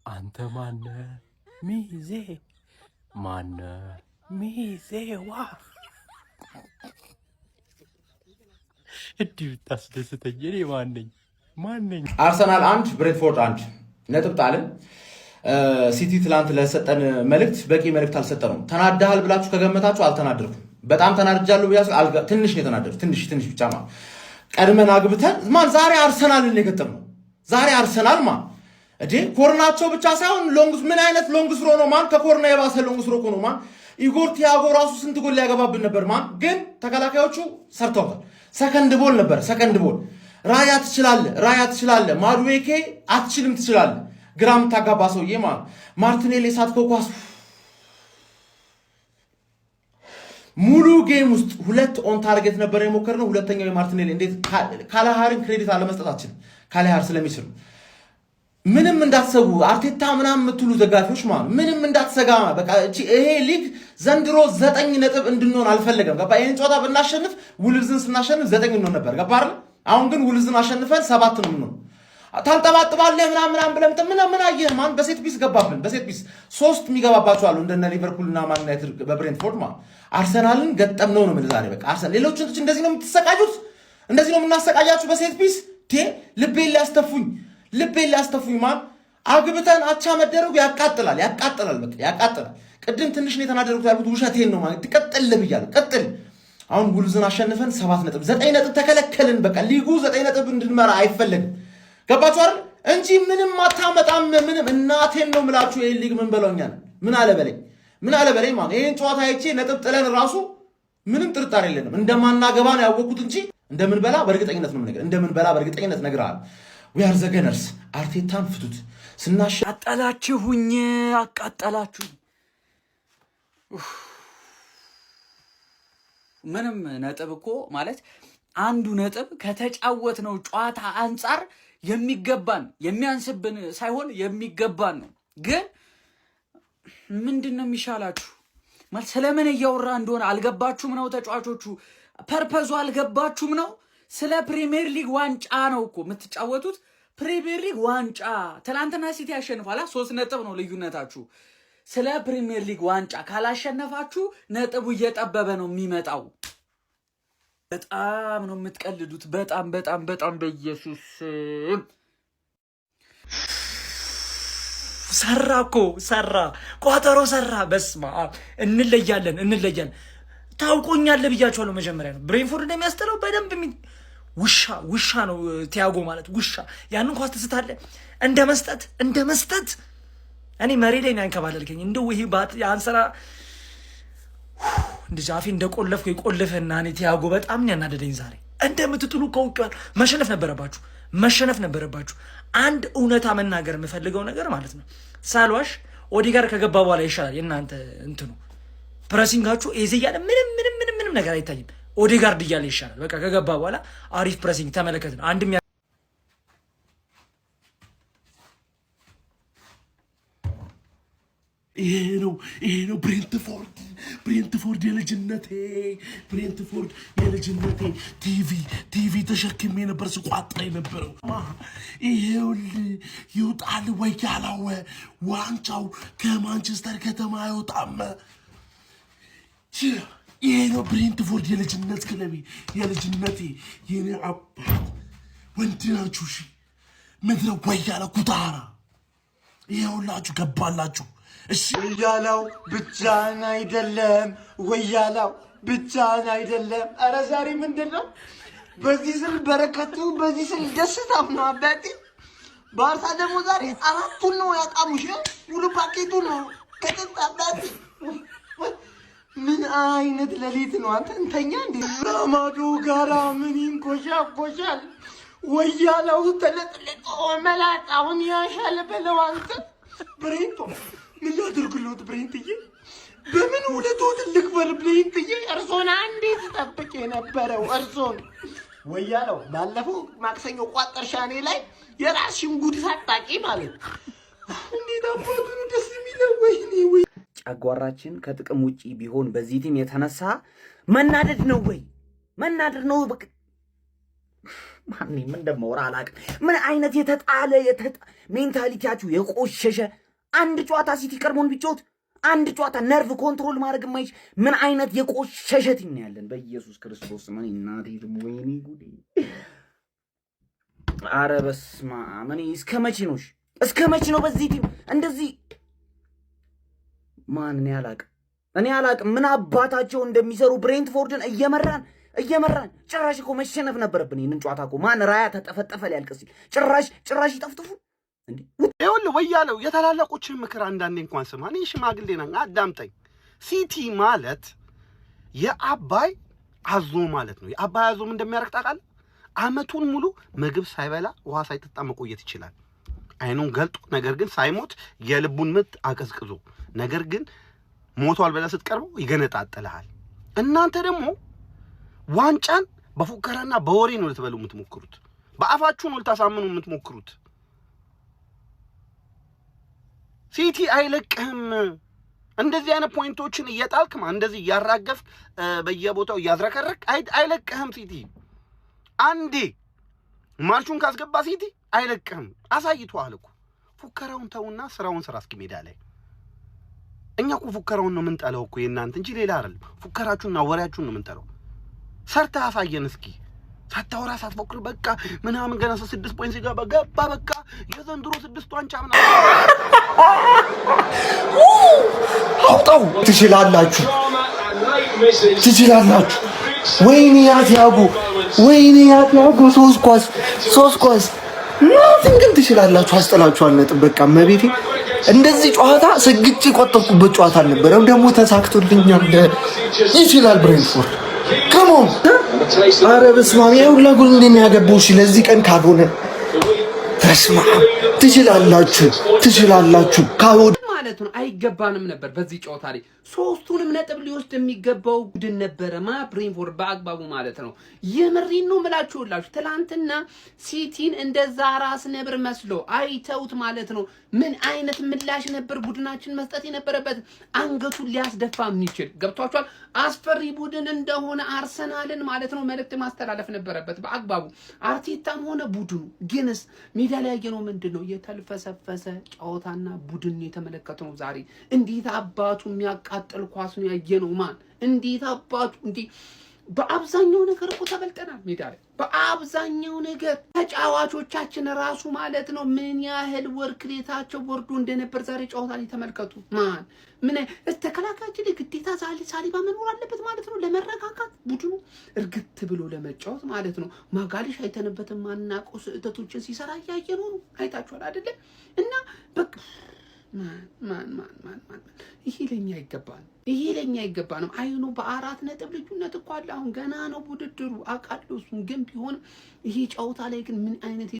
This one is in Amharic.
አንተ ማነ ሚዜ ማነ ሚዜዋ እንዲህ ብታስደስተኝ እኔ ማነኝ? አርሰናል 1 ብሬንትፎርድ 1 ነጥብ ጣልን። ሲቲ ትላንት ለሰጠን መልእክት በቂ መልእክት አልሰጠነውም። ተናዳሃል ብላችሁ ከገመታችሁ አልተናደርኩም። በጣም ተናድጃለሁ ብያስ ትንሽ ነው የተናደርኩት። ትንሽ ብቻ ማለት ቀድመን አግብተን ማን ዛሬ አርሰናልን የገጠመው ዛሬ አርሰናል ማን እዴ ኮርናቸው ብቻ ሳይሆን ሎንግስ ምን አይነት ሎንግስ ሮ ነው ማን ከኮርና የባሰ ሎንግስ ሮ ነው ማን ኢጎር ቲያጎ ራሱ ስንት ጎል ያገባብን ነበር ማን ግን ተከላካዮቹ ሰርተውታል። ሰከንድ ቦል ነበር ሰከንድ ቦል ራያ ትችላለህ ማዱዌኬ አትችልም ትችላለህ ግራም ታጋባ ሰውዬ ማን ማርቲኔሊ ሳትከው ኳስ ሙሉ ጌም ውስጥ 2 ኦን ታርጌት ነበር የሞከርነው። ሁለተኛው የማርቲኔሊ እንዴት ካላሃርን ክሬዲት አለመስጠታችን ካላሃር ስለሚችል ምንም እንዳትሰጉ አርቴታ ምናምን የምትሉ ደጋፊዎች ማለት ምንም እንዳትሰጋ በቃ ይሄ ሊግ ዘንድሮ 9 ነጥብ እንድንሆን አልፈለገም። ገባ ይሄን ጨዋታ ብናሸንፍ ውልዝን ስናሸንፍ 9 እንሆን ነበር። ገባ አይደል? አሁን ግን ውልዝን አሸንፈን 7 ነው የምንሆነው። ታንጠባጥባለህ ምናምን ብለህ ምን አየህ ማን በሴት ፒስ ገባብን። በሴት ፒስ 3 የሚገባባቸው አሉ እንደነ ሊቨርፑል እና ማን ዩናይትድ በብሬንትፎርድ ማለት አርሰናልን ገጠምነው ነው ምን ዛሬ በቃ አርሰናል ሌሎችን እንደዚህ ነው የምትሰቃዩት፣ እንደዚህ ነው የምናሰቃያችሁ በሴት ፒስ ልቤን ሊያስተፉኝ ማን አግብተን አቻ መደረጉ ያቃጥላል በቃ ያቃጥላል። ቅድም ትንሽ ነው የተናደርኩት ያልኩት ውሸቴን ነው ማለት ትቀጥል ብያለሁ። ቀጥል አሁን ውልዝን አሸንፈን 7 ነጥብ 9 ነጥብ ተከለከልን። በቃ ሊጉ 9 ነጥብ እንድንመራ አይፈልግም። ገባችሁ አይደል? እንጂ ምንም አታመጣም። ምንም እናቴን ነው ምላችሁ። ይሄን ሊግ ምን በለውኛል ምን አለ በለኝ ማለት ይሄን ጨዋታ አይቼ ነጥብ ጥለን ራሱ ምንም ጥርጣሬ የለንም እንደማናገባ ነው ያወቁት እንጂ እንደምንበላ በእርግጠኝነት ነው ነገር እንደምንበላ በእርግጠኝነት ነግራል። we are the gunners አርቴታን ፍቱት ስናሽ አቃጠላችሁኝ። ምንም ነጥብ እኮ ማለት አንዱ ነጥብ ከተጫወት ነው ጨዋታ አንፃር የሚገባን የሚያንስብን ሳይሆን የሚገባን ነው። ግን ምንድነው የሚሻላችሁ ማለት ስለምን እያወራ እንደሆነ አልገባችሁም ነው? ተጫዋቾቹ ፐርፐዙ አልገባችሁም ነው? ስለ ፕሪሚየር ሊግ ዋንጫ ነው እኮ የምትጫወቱት። ፕሪሚየር ሊግ ዋንጫ ትናንትና ሲቲ ያሸንፋላ 3 ነጥብ ነው ልዩነታችሁ። ስለ ፕሪሚየር ሊግ ዋንጫ ካላሸነፋችሁ ነጥቡ እየጠበበ ነው የሚመጣው። በጣም ነው የምትቀልዱት። በጣም በኢየሱስ ሰራ ቋጠሮ ሰራ። በስማ እንለያለን ታውቆኛለህ ብያችኋለሁ መጀመሪያ ነው። ብሬንፎርድ እንደሚያስጠላው በደንብ ውሻ ነው ቲያጎ ማለት ውሻ። ያንን ኳስ ትስታለህ እንደ መስጠት እኔ መሬ ላይ ያንከባለልከኝ እንደው ይሄ አንሰራ እንደ ጃፊ እንደቆለፍኩ ይቆልፈና እኔ ቲያጎ በጣም ያናደደኝ ዛሬ። እንደምትጥሉ ከውቀዋል መሸነፍ ነበረባችሁ። አንድ እውነታ መናገር የምፈልገው ነገር ማለት ነው ሳልዋሽ ኦዲጋር ከገባ በኋላ ይሻላል የእናንተ እንትኑ ፕሬሲንጋችሁ ኤዚ እያለ ምንም ነገር አይታይም። ኦዲጋርድ እያለ ይሻላል። በቃ ከገባ በኋላ አሪፍ ፕሬሲንግ ተመለከትን። አንድም ይሄ ነው ብሬንትፎርድ የልጅነቴ ቲቪ ተሸክሜ ነበር ስቋጥር የነበረው። ይሄውልህ ይውጣል ወይ ያላወ ዋንጫው ከማንቸስተር ከተማ አይወጣም። ይሄ ነው ብሬንትፎርድ የልጅነት ክለቤ የልጅነቴ የኔ አባት ወንድ ናችሁ። እሺ ምድረ ወያለ ኩታራ ይሄውላችሁ ገባላችሁ። እሺ ወያላው ብቻን አይደለም ኧረ ዛሬ ምንድነው በዚህ ስል በረከቱ በዚህ ስል ደስታው ነው አባቴ። ባርሳ ደግሞ ዛሬ 4ቱን ነው ያቃሙሽ ሙሉ ፓኬቱን ነው ከተጣ አባቴ። ምን አይነት ሌሊት ነው አንተ እንተኛ እንዴ? ማዶ ጋራ ምን ይንኮሻኮሻል? ወያላው ተለጥልጦ መላጣውን ያሻለ በለው አንተ ብሬንቶ ምን ላድርግልዎት ብሬንትዬ? በምን ውለቶት ልክበር ብሬንትዬ? እርሶን አንዴ ተጠብቄ የነበረው እርሶን ወያላው ባለፈው ማክሰኞ ቋጠርሻኔ ላይ የራስሽን ጉድ ሳጣቂ ማለት እንዴት አባቱ ደስ የሚለው ወይኔ ጨጓራችን ከጥቅም ውጪ ቢሆን በዚህ ቲም የተነሳ መናደድ ነው ወይ? መናደድ ነው በቃ። ማን ምን እንደማወራ አላውቅም። ምን አይነት የተጣለ ሜንታሊቲያችሁ የቆሸሸ አንድ ጨዋታ ሲቲ ቀርሞን ቢጮት አንድ ጨዋታ ነርቭ ኮንትሮል ማድረግ የማይች ምን አይነት የቆሸሸ ቲም ነው ያለን? በኢየሱስ ክርስቶስ ምን እናቴ ወይኔ ጉዴ! ኧረ በስመ አብ! እስከ መቼ ነው በዚህ ቲም እንደዚህ? ማን እኔ አላውቅም ምን አባታቸው እንደሚሰሩ ብሬንትፎርድን እየመራን ጭራሽ እኮ መሸነፍ ነበረብን። ይሄንን ጨዋታ እኮ ማን ራያ ተጠፈጠፈ ሊያልቅ ሲል ጭራሽ ይጠፍጥፉ እንዴ! ይኸውልህ ወያለው የታላላቆችን ምክር አንዳንዴ እንኳን ስማ። እኔ ሽማግሌ ነኝ፣ አዳምጠኝ። ሲቲ ማለት የአባይ አዞ ማለት ነው። የአባይ አዞ እንደሚያደርግ ታውቃለህ? አመቱን ሙሉ ምግብ ሳይበላ ውሃ ሳይጠጣ መቆየት ይችላል። አይኑን ገልጦ ነገር ግን ሳይሞት የልቡን ምት አቀዝቅዞ ነገር ግን ሞቷል ብለህ ስትቀርበው ይገነጣጥልሃል። እናንተ ደግሞ ዋንጫን በፉከራና በወሬ ነው ልትበሉ የምትሞክሩት። በአፋችሁ ነው ልታሳምኑ የምትሞክሩት። ሲቲ አይለቅህም። እንደዚህ አይነት ፖይንቶችን እየጣልክማ እንደዚህ እያራገፍ በየቦታው እያዝረከረክ አይለቅህም። ሲቲ አንዴ ማርሹን ካስገባ ሲቲ አይለቅህም። አሳይቷል እኮ። ፉከራውን ተውና ስራውን ስራ እስኪ ሜዳ ላይ። እኛ እኮ ፉከራውን ነው የምንጠላው እኮ የእናንተ እንጂ ሌላ አይደለም። ፉከራችሁና ወሬያችሁን ነው የምንጠላው። ሰርተህ አሳየን እስኪ። ሳታወራ ሳትፎክር በቃ ምናምን ገና 6 ፖይንት ሲገባ ገባ በቃ የዘንድሮ 6 ዋንጫ ምናምን አውጣው። ትችላላችሁ። ወይኔ ያቲያጎ 3 ኳስ ናትን ግን ትችላላችሁ። አስጠላችኋል ነጥብ በቃ መቤቴ። እንደዚህ ጨዋታ ስግጭ ቆጠርኩበት ጨዋታ አልነበረም። ደግሞ ተሳክቶልኛል። ይችላል ብሬንትፎርድ ከሞን ኧረ በስመ አብ ይኸውልህ ጎል እንደሚያገባው እሺ። ለዚህ ቀን ካልሆነ በስመ አብ ትችላላችሁ ካወድ ማለት ነው። አይገባንም ነበር በዚህ ጨዋታ ላይ 3ቱንም ነጥብ ሊወስድ የሚገባው ቡድን ነበረማ ብሬንትፎርድ በአግባቡ ማለት ነው። የምሬን ነው የምላችሁላችሁ። ትላንትና ሲቲን እንደዛ ራስ ነብር መስሎ አይተውት ማለት ነው። ምን አይነት ምላሽ ነበር ቡድናችን መስጠት የነበረበት? አንገቱን ሊያስደፋ የሚችል ገብቷችኋል። አስፈሪ ቡድን እንደሆነ አርሰናልን ማለት ነው መልእክት ማስተላለፍ ነበረበት በአግባቡ አርቴታም ሆነ ቡድኑ። ግንስ ሜዳ ላይ ያየነው ምንድነው? የተልፈሰፈሰ ጨዋታና ቡድን የተመለከተው ዛሬ። እንዴት አባቱ የሚያቃጥል ኳስ ነው ያየነው። ማን እንዴት አባቱ እንዴ! በአብዛኛው ነገር እኮ ተበልጠናል ሜዳ ላይ በአብዛኛው ነገር። ተጫዋቾቻችን ራሱ ማለት ነው ምን ያህል ወርክሌታቸው ወርዶ እንደነበር ዛሬ ጨዋታ ላይ ተመልከቱ። ማን ምን ተከላካያችን ግዴታ ሳሊባ መኖር አለበት ማለት ነው ለመረጋጋት ቡድኑ እርግጥ ብሎ ለመጫወት ማለት ነው። ማጋሊሽ አይተነበትም ማናውቀው ስህተቶችን ሲሰራ ያየነው ነው። አይታችኋል አይደለ? እና በቃ ማን ይሄ ለኛ ይገባል። አይኑ በ4 ነጥብ ልዩነት እኮ አለ። አሁን ገና ነው ውድድሩ አውቃለሁ። እሱን ግን ቢሆን ይሄ ጨዋታ ላይ ግን ምን አይነት